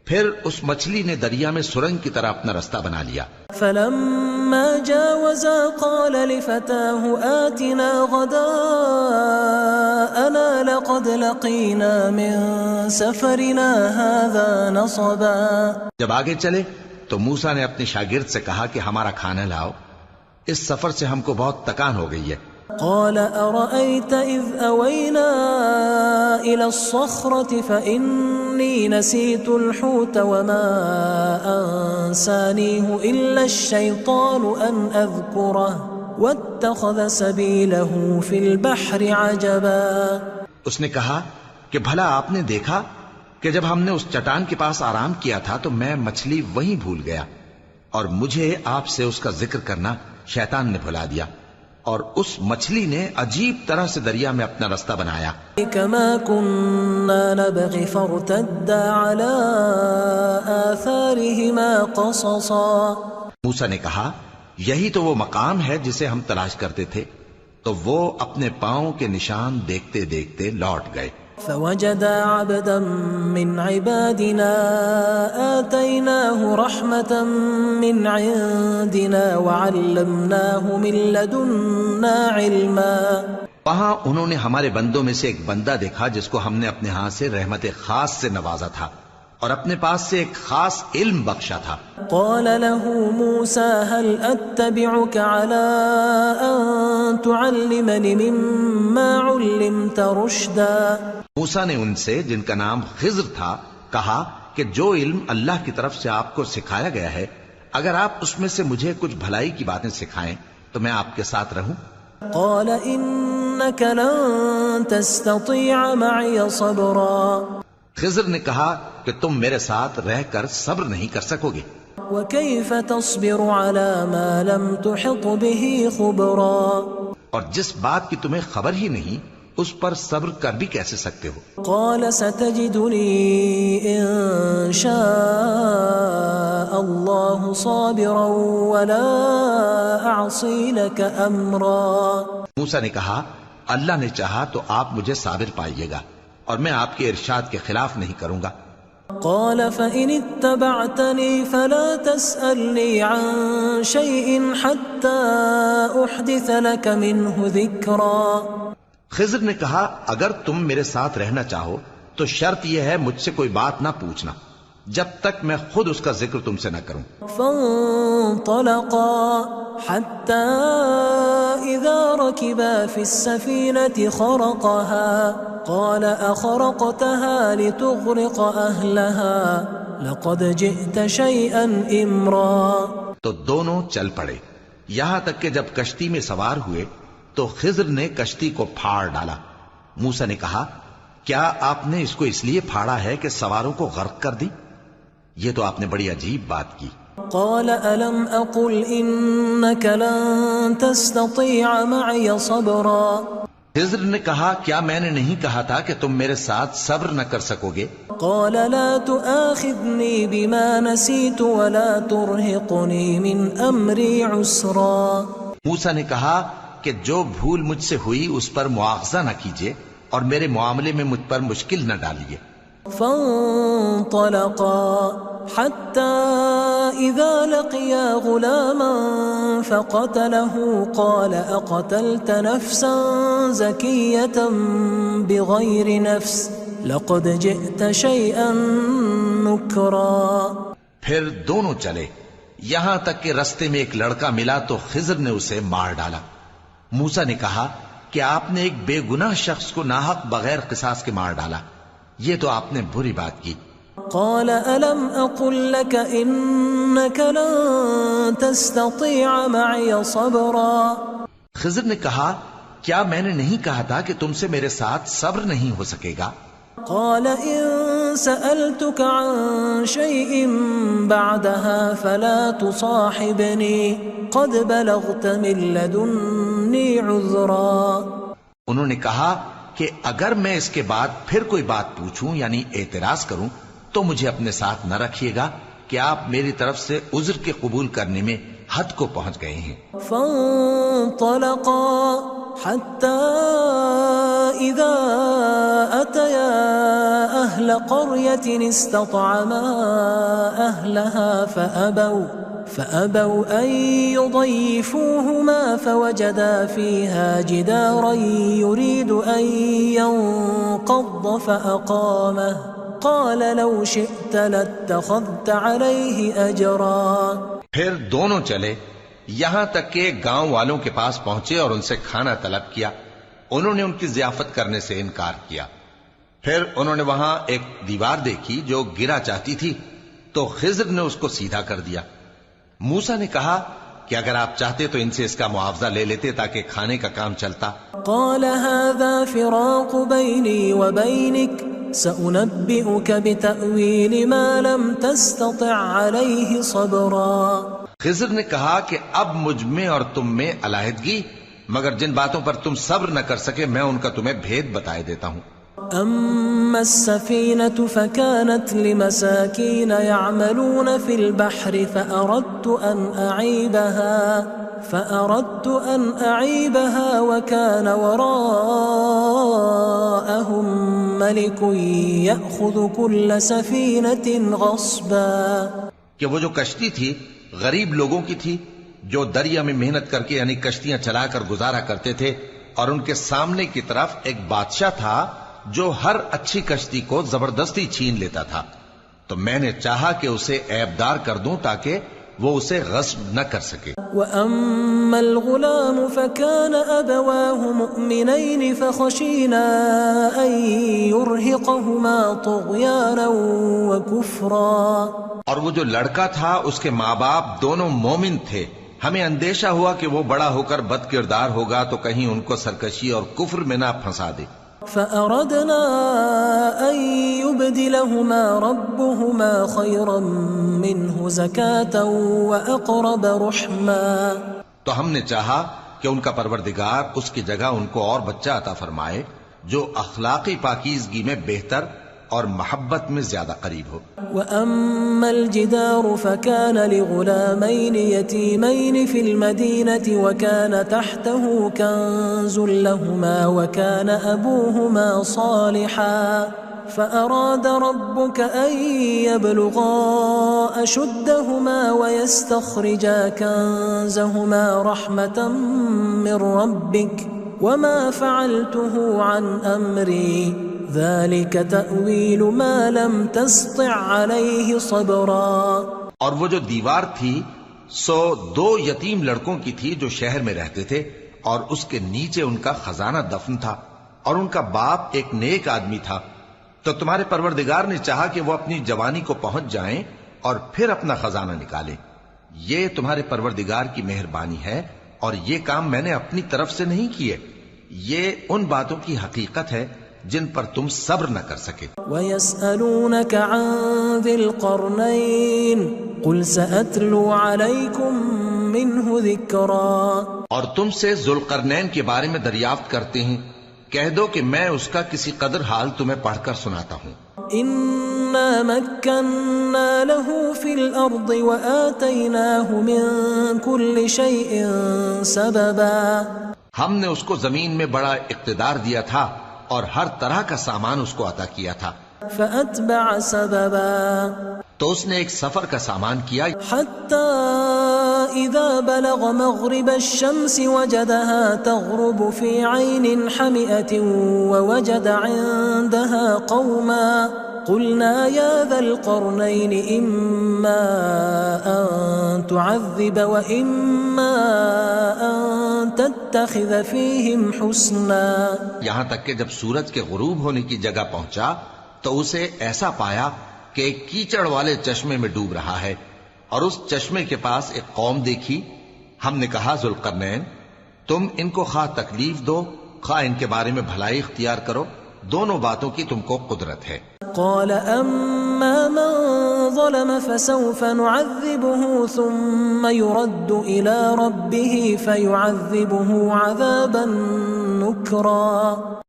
پھر اس مچھلی نے دریا میں سرنگ کی طرح اپنا رستہ بنا لیا۔ فَلَمَّا جَاوَزَا قَالَ لِفَتَاهُ آتِنَا غَدَاءَنَا لَقَدْ لَقِينَا مِن سَفَرِنَا هَٰذَا نَصَبًا، جب آگے چلے تو موسیٰ نے اپنے شاگرد سے کہا کہ ہمارا کھانا لاؤ، اس سفر سے ہم کو بہت تکان ہو گئی ہے۔ قال أرأيت إذ أوينا إلى الصخرة فإني نسيت الحوت وما أنسانيه إلا الشيطان أن أذكره واتخذ سبيله في البحر عجبا، اس نے کہا کہ بھلا آپ نے دیکھا کہ جب ہم نے اس چٹان کے پاس آرام کیا تھا تو میں مچھلی وہیں بھول گیا، اور مجھے آپ سے اس کا ذکر کرنا شیطان نے بھلا دیا، اور اس مچھلی نے عجیب طرح سے دریا میں اپنا رستہ بنایا۔ كما كنا نبغي فارتدا على آثارهما قصصا، موسیٰ نے کہا یہی تو وہ مقام ہے جسے ہم تلاش کرتے تھے، تو وہ اپنے پاؤں کے نشان دیکھتے دیکھتے لوٹ گئے۔ فوجدا عبدا من عبادنا آتيناه رحمة من عندنا وعلمناه من لدنا علما، وہاں انہوں نے ہمارے بندوں میں سے ایک بندہ دیکھا جس کو ہم نے اپنے ہاں سے رحمت خاص سے نوازا تھا اور اپنے پاس سے ایک خاص علم بخشا تھا۔ قال له موسى هل أتبعك على أن تعلمني مما علمت رشدا، موسیٰ نے ان سے جن کا نام خضر تھا کہا کہ جو علم اللہ کی طرف سے آپ کو سکھایا گیا ہے اگر آپ اس میں سے مجھے کچھ بھلائی کی باتیں سکھائیں تو میں آپ کے ساتھ رہوں۔ قال إنك لن تستطيع معي صبرا، خضر نے کہا کہ تم میرے ساتھ رہ کر صبر نہیں کر سکو گے۔ وكيف تصبر على ما لم تحط به خبرا، اور جس بات کی تمہیں خبر ہی نہیں اس پر صبر کر بھی کیسے سکتے ہو؟ قال ستجدني إن شاء الله صابرا ولا أعصي لك أمرا، موسیٰ نے کہا اللہ نے چاہا تو آپ مجھے صابر پائیے گا اور میں آپ کے ارشاد کے خلاف نہیں کروں گا۔ قال فإن اتبعتني فلا تسألني عن شيء حتى أحدث لك منه ذكرا، خضر نے کہا اگر تم میرے ساتھ رہنا چاہو تو شرط یہ ہے مجھ سے کوئی بات نہ پوچھنا جب تک میں خود اس کا ذکر تم سے نہ کروں۔ فانطلقا حتى إذا ركبا في السفينة خرقها قال أخرقتها لتغرق أهلها لقد جئت شيئا إمرا، تو دونوں چل پڑے یہاں تک کہ جب کشتی میں سوار ہوئے تو خضر نے کشتی کو پھاڑ ڈالا۔ موسیٰ نے کہا کیا آپ نے اس کو اس لیے پھاڑا ہے کہ سواروں کو غرق کر دی؟ یہ تو آپ نے بڑی عجیب بات کی۔ قال ألم أقل إنك لن تستطيع معي صبرا، خضر نے کہا کیا میں نے نہیں کہا تھا کہ تم میرے ساتھ صبر نہ کر سکو گے؟ قال لا تؤاخذني بما نسيت ولا ترهقني من أمري عسرا، موسیٰ نے کہا کہ جو بھول مجھ سے ہوئی اس پر مواخذہ نہ کیجیے اور میرے معاملے میں مجھ پر مشکل نہ ڈالیے۔ فانطلقا حتى إذا لقيا غلاما فقتله قال أقتلت نفسا زكية بغير نفس لقد جئت شيئا نكرا. پھر دونوں چلے یہاں تک کہ رستے میں ایک لڑکا ملا تو خضر نے اسے مار ڈالا. موسیٰ نے کہا کہ آپ نے ایک بے گناہ شخص کو ناحق بغیر قصاص کے مار ڈالا، یہ تو آپ نے بری بات کی. قال ألم أقل لك إنك لن تستطيع معي صبرا. خضر نے کہا کیا میں نے نہیں کہا تھا کہ تم سے میرے ساتھ صبر نہیں ہو سکے گا؟ قال إن سألتك عن شيء بعدها فلا تصاحبني قد بلغت من لدني عذرا. انہوں نے کہا کہ اگر میں اس کے بعد پھر کوئی بات پوچھوں یعنی اعتراض کروں تو مجھے اپنے ساتھ نہ رکھیے گا کہ آپ میری طرف سے عذر کے قبول کرنے میں حد کو پہنچ گئے ہیں. فانطلقا حتى إذا أتيا أهل قرية استطعما أهلها فأبوا أن يضيفوهما فوجدا فيها جدارا يريد أن ينقض فأقامه قال لو شئت لاتخذت عليه أجرا. پھر دونوں چلے یہاں تک کہ گاؤں والوں کے پاس پہنچے اور ان سے کھانا طلب کیا. انہوں نے ان کی ضیافت کرنے سے انکار کیا. پھر انہوں نے وہاں ایک دیوار دیکھی جو گرا چاہتی تھی تو خضر نے اس کو سیدھا کر دیا. موسیٰ نے کہا کہ اگر آپ چاہتے تو ان سے اس کا معاوضہ لے لیتے تاکہ کھانے کا کام چلتا. قال هذا فراق بيني وبينك سأنبئك بتأويل ما لم تستطع عليه صبرا. خضر نے کہا کہ اب مجھ میں اور تم میں علیحدگی، مگر جن باتوں پر تم صبر نہ کر سکے میں ان کا تمہیں بھید بتائے دیتا ہوں. أما السفينة فكانت لمساكين يعملون في البحر فأردت أن أعيبها وكان وراءهم ملك يأخذ كل سفينة غصبا. کہ وہ جو کشتی تھی غریب لوگوں کی تھی جو دریا میں محنت کر کے یعنی کشتیاں چلا کر گزارا کرتے تھے، اور ان کے سامنے کی طرف ایک بادشاہ تھا جو ہر اچھی کشتی کو زبردستی چھین لیتا تھا. تو میں نے چاہا کہ اسے عیبدار کر دوں تاکہ وہ اسے غصب نہ کر سکے. وَأَمَّا الْغُلَامُ فَكَانَ أَبَوَاهُ مُؤْمِنَيْنِ فَخَشِينَا أَن يُرْهِقَهُمَا طُغْيَانًا وَكُفْرًا. اور وہ جو لڑکا تھا اس کے ماں باپ دونوں مومن تھے، ہمیں اندیشہ ہوا کہ وہ بڑا ہو کر بد کردار ہوگا تو کہیں ان کو سرکشی اور کفر میں نہ پھنسا دے. فأردنا أن يبدلهما ربهما خيرا منه زكاة وأقرب رحما. تو ہم نے چاہا کہ ان کا پروردگار اس کی جگہ ان کو اور بچہ عطا فرمائے جو اخلاقی پاکیزگی میں بہتر اور محبت میں زیادہ قریب ہو. وأما الجدار فكان لغلامين يتيمين في المدينة وكان تحته كنز لهما وكان أبوهما صالحا فأراد ربك أن يبلغا أشدهما ويستخرجا كنزهما رحمة من ربك وما فعلته عن أمري ذلك تأويل ما لم تستطع عليه صبرا. اور وہ جو دیوار تھی سو 2 یتیم لڑکوں کی تھی جو شہر میں رہتے تھے، اور اس کے نیچے ان کا خزانہ دفن تھا، اور ان کا باپ ایک نیک آدمی تھا. تو تمہارے پروردگار نے چاہا کہ وہ اپنی جوانی کو پہنچ جائیں اور پھر اپنا خزانہ نکالیں. یہ تمہارے پروردگار کی مہربانی ہے، اور یہ کام میں نے اپنی طرف سے نہیں کیے. یہ ان باتوں کی حقیقت ہے جن پر تم صبر نہ کر سکے. وَيَسْأَلُونَكَ عَنْ ذِي الْقَرْنَيْنِ قُلْ سَأَتْلُو عَلَيْكُمْ مِنْهُ ذِكْرًا. اور تم سے ذوالقرنین کے بارے میں دریافت کرتے ہیں، کہہ دو کہ میں اس کا کسی قدر حال تمہیں پڑھ کر سناتا ہوں. إِنَّا مَكَّنَّا لَهُ فِي الْأَرْضِ وَآتَيْنَاهُ مِنْ كُلِّ شَيْءٍ سَبَبًا. ہم نے اس کو زمین میں بڑا اقتدار دیا تھا اور ہر طرح کا سامان اس کو عطا کیا تھا. فأتبع سببا تو اس نے ایک سفر کا سامان کیا حتى إذا بلغ مغرب الشمس وجدها تغرب في عين حمئة ووجد عندها قوما قلنا يا ذا القرنين إما أن تعذب وإما أن تتخذ فيهم حسنا. یہاں تک کہ جب سورج کے غروب ہونے کی جگہ پہنچا تو اسے ایسا پایا کہ ایک کیچڑ والے چشمے میں ڈوب رہا ہے اور اس چشمے کے پاس ایک قوم دیکھی. ہم نے کہا ذوالقرنین تم ان کو خواہ تکلیف دو خواہ ان کے بارے میں بھلائی اختیار کرو، دونوں باتوں کی تم کو قدرت ہے. قال أما من ظلم فسوف نعذبه ثم يرد إلى ربه فيعذبه عذابا نكرا.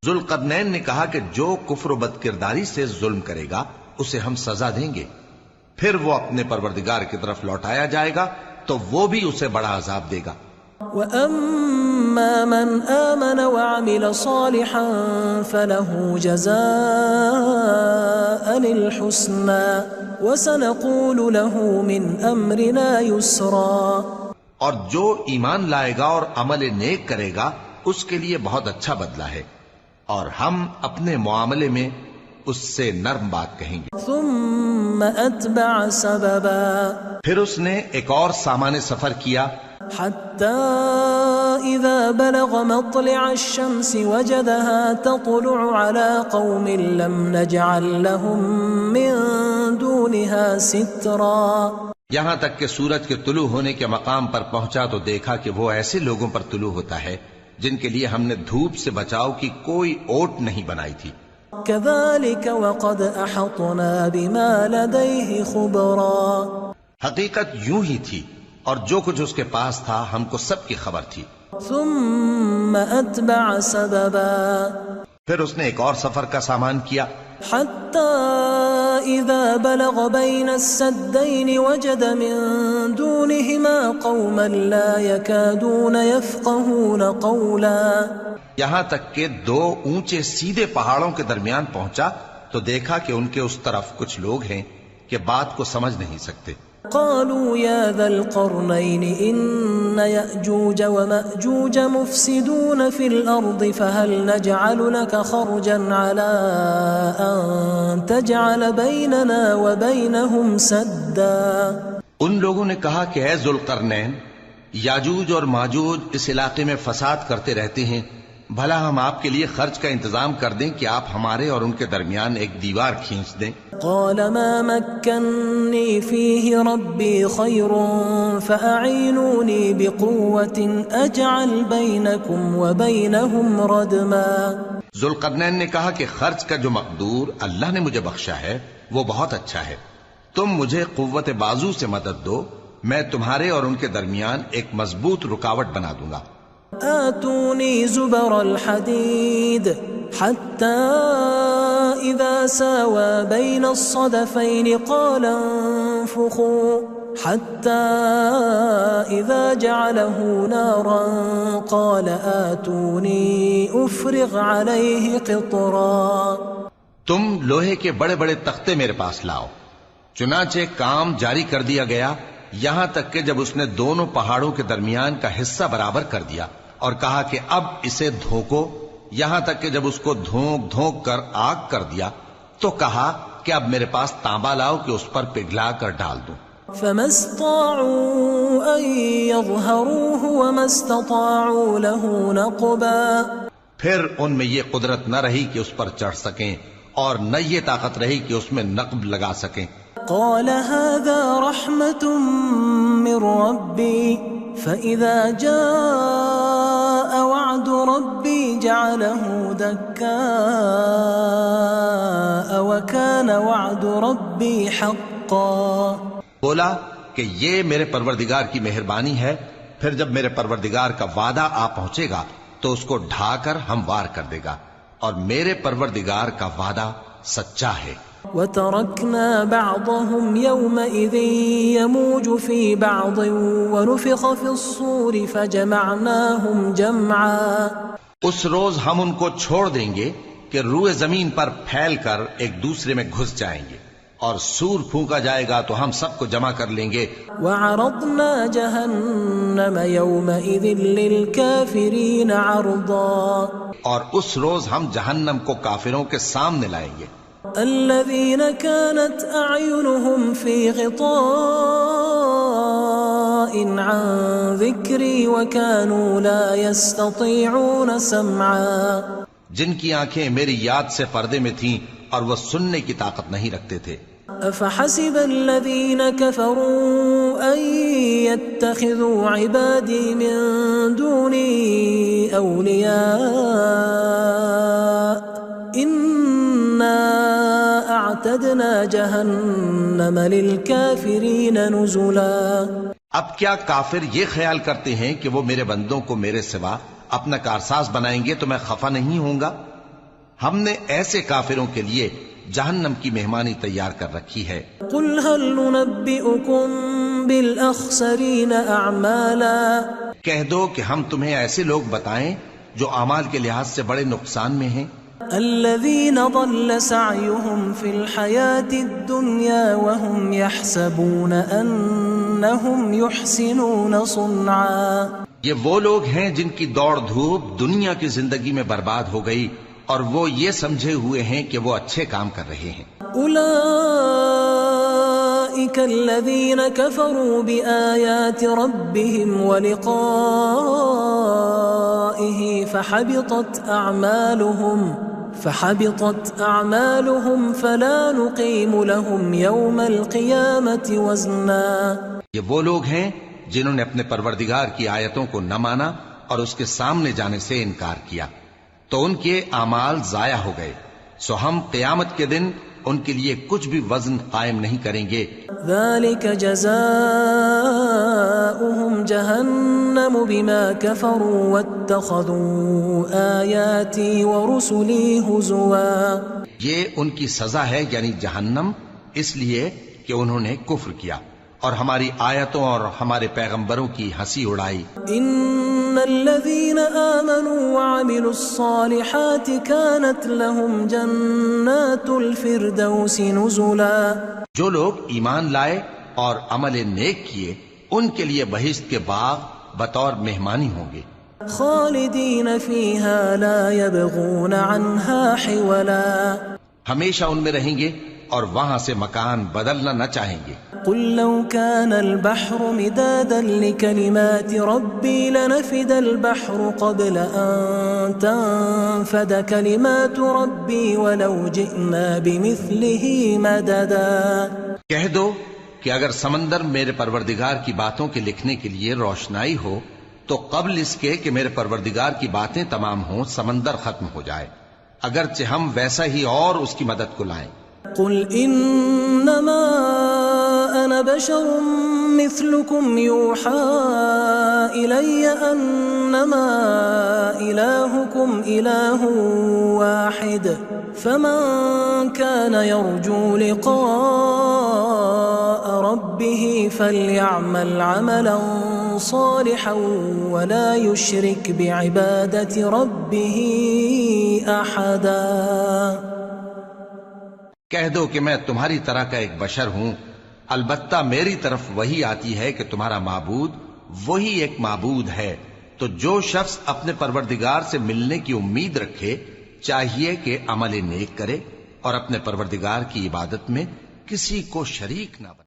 ذوالقرنین نے کہا کہ جو کفر و بد کرداری سے ظلم کرے گا اسے ہم سزا دیں گے، پھر وہ اپنے پروردگار کی طرف لوٹایا جائے گا تو وہ بھی اسے بڑا عذاب دے گا. وَأَمَّا مَنْ آمَنَ وَعَمِلَ صَالِحًا فَلَهُ جَزَاءً الْحُسْنَى وَسَنَقُولُ لَهُ مِنْ أَمْرِنَا يُسْرًا. اور جو ایمان لائے گا اور عمل نیک کرے گا اس کے لیے بہت اچھا بدلہ ہے، اور ہم اپنے معاملے میں اس سے نرم بات کہیں گے. ثم اتبع سببا پھر اس نے ایک اور سامان سفر کیا حتى اذا بلغ مطلع الشمس وجدها تطلع على قوم لم نجعل لهم من دونها سترا. یہاں تک کہ سورج کے طلوع ہونے کے مقام پر پہنچا تو دیکھا کہ وہ ایسے لوگوں پر طلوع ہوتا ہے جن کے لیے ہم نے دھوپ سے بچاؤ کی کوئی اوٹ نہیں بنائی تھی. كذلك وقد احطنا بما لديه خبرا. حقیقت یوں ہی تھی اور جو کچھ اس کے پاس تھا ہم کو سب کی خبر تھی. ثم اتبع سببا پھر اس نے ایک اور سفر کا سامان کیا حتى اذا بلغ بين السدين وجد من دونهما قوما لا يكادون يفقهون قولا. یہاں تک کہ دو اونچے سیدھے پہاڑوں کے درمیان پہنچا تو دیکھا کہ ان کے اس طرف کچھ لوگ ہیں کہ بات کو سمجھ نہیں سکتے. قالوا يا ذا القرنين إن يأجوج ومأجوج مفسدون في الأرض فهل نجعل لك خرجا على أن تجعل بيننا وبينهم سدا. ان لوگوں نے کہا کہ اے ذوالقرنین یاجوج اور ماجوج اس علاقے میں فساد کرتے رہتے ہیں، بھلا ہم آپ کے لیے خرچ کا انتظام کر دیں کہ آپ ہمارے اور ان کے درمیان ایک دیوار کھینچ دیں. قال ما مكنني فيه ربي خير فأعينوني بقوة أجعل بينكم وبينهم ردما. ذوالقرنین نے کہا کہ خرچ کا جو مقدور اللہ نے مجھے بخشا ہے وہ بہت اچھا ہے، تم مجھے قوت بازو سے مدد دو، میں تمہارے اور ان کے درمیان ایک مضبوط رکاوٹ بنا دوں گا. آتوني زبر الحديد حتى إذا ساوى بين الصدفين قال انفخوا حتى إذا جعله نارا قال آتوني أفرغ عليه قطرا. تم لوہے کے بڑے بڑے تختے میرے پاس لاؤ. چنانچہ کام جاری کر دیا گیا یہاں تک کہ جب اس نے دونوں پہاڑوں کے درمیان کا حصہ برابر کر دیا اور کہا کہ اب اسے دھوکو، یہاں تک کہ جب اس کو دھونک دھونک کر آگ کر دیا تو کہا کہ اب میرے پاس تانبا لاؤ کہ اس پر پگھلا کر ڈال دوں. فما استطاعوا ان يظهروه وما استطاعوا له نقبا. پھر ان میں یہ قدرت نہ رہی کہ اس پر چڑھ سکیں اور نہ یہ طاقت رہی کہ اس میں نقب لگا سکیں. قال هذا رحمة من ربي فإذا جاء وعد ربي جعله دكاء وكان وعد ربي حقا. بولا کہ یہ میرے پروردگار کی مہربانی ہے، پھر جب میرے پروردگار کا وعدہ آ پہنچے گا تو اس کو ڈھا کر ہموار کر دے گا، اور میرے پروردگار کا وعدہ سچا ہے. وتركنا بعضهم يومئذ يموج في بعض ونفخ في الصور فجمعناهم جمعا. اس روز ہم ان کو چھوڑ دیں گے کہ روئے زمین پر پھیل کر ایک دوسرے میں گھس جائیں گے، اور سور پھونکا جائے گا تو ہم سب کو جمع کر لیں گے۔ وعرضنا جہنم یومئذ للکافرین عرضا، اور اس روز ہم جہنم کو کافروں کے سامنے لائیں گے۔ الذین كانت اعینہم فی غطاء عن ذکری وكانوا لا يستطيعون سمعا، جن کی آنکھیں میری یاد سے پردے میں تھیں اور وہ سننے کی طاقت نہیں رکھتے تھے۔ افحسب الذین كفروا ان يتخذوا عبادی من دونی اولیاء انا اعتدنا جہنم للکافرین نزلا۔ اب کیا کافر یہ خیال کرتے ہیں کہ وہ میرے بندوں کو میرے سوا اپنا کارساز بنائیں گے تو میں خفا نہیں ہوں گا؟ ہم نے ایسے کافروں کے لیے جہنم کی مہمانی تیار کر رکھی ہے۔ قل هل ننبئكم بالاخسرین اعمالا، کہہ دو کہ ہم تمہیں ایسے لوگ بتائیں جو اعمال کے لحاظ سے بڑے نقصان میں ہیں۔ الذین ضل سعیهم فی الحیاة الدنیا وهم يحسبون انهم يحسنون صنعا، یہ وہ لوگ ہیں جن کی دوڑ دھوپ دنیا کی زندگی میں برباد ہو گئی اور وہ یہ سمجھے ہوئے ہیں کہ وہ اچھے کام کر رہے ہیں۔ اولئک الذین کفروا بآیات ربهم ولقائه فحبطت اعمالهم فلا نقیم لهم یوم القیامة وزنا۔ یہ وہ لوگ ہیں جنہوں نے اپنے پروردگار کی آیتوں کو نہ مانا اور اس کے سامنے جانے سے انکار کیا تو ان کے اعمال ضائع ہو گئے، سو ہم قیامت کے دن ان کے لیے کچھ بھی وزن قائم نہیں کریں گے۔ ذلك جزاؤهم جہنم بما كفروا واتخذوا آیاتی ورسلی ہزوا، یہ ان کی سزا ہے یعنی جہنم، اس لیے کہ انہوں نے کفر کیا اور ہماری آیتوں اور ہمارے پیغمبروں کی ہنسی اڑائی۔ ان الذین آمنوا وعملوا الصالحات كانت لهم جنات الفردوس نزلا، جو لوگ ایمان لائے اور عمل نیک کیے ان کے لیے بہشت کے باغ بطور مہمانی ہوں گے، خالدین فیہا لا یبغون عنہا حولا، ہمیشہ ان میں رہیں گے اور وہاں سے مکان بدلنا نہ چاہیں گے۔ قل لو كان البحر مدادا لكلمات ربي لنفد البحر قبل أن تنفد كلمات ربي ولو جئنا بمثله مددا۔ کہہ دو کہ اگر سمندر میرے پروردگار کی باتوں کے لکھنے کے لیے روشنائی ہو تو قبل اس کے کہ میرے پروردگار کی باتیں تمام ہوں سمندر ختم ہو جائے، اگرچہ ہم ویسا ہی اور اس کی مدد کو لائیں۔ قل انما انا بشر مثلكم يوحى الي انما الهكم اله واحد فمن كان يرجو لقاء ربه فليعمل عملا صالحا ولا يشرك بعبادة ربه احدا۔ کہہ دو کہ میں تمہاری طرح کا ایک بشر ہوں، البتہ میری طرف وہی آتی ہے کہ تمہارا معبود وہی ایک معبود ہے، تو جو شخص اپنے پروردگار سے ملنے کی امید رکھے چاہیے کہ عمل نیک کرے اور اپنے پروردگار کی عبادت میں کسی کو شریک نہ بنائے۔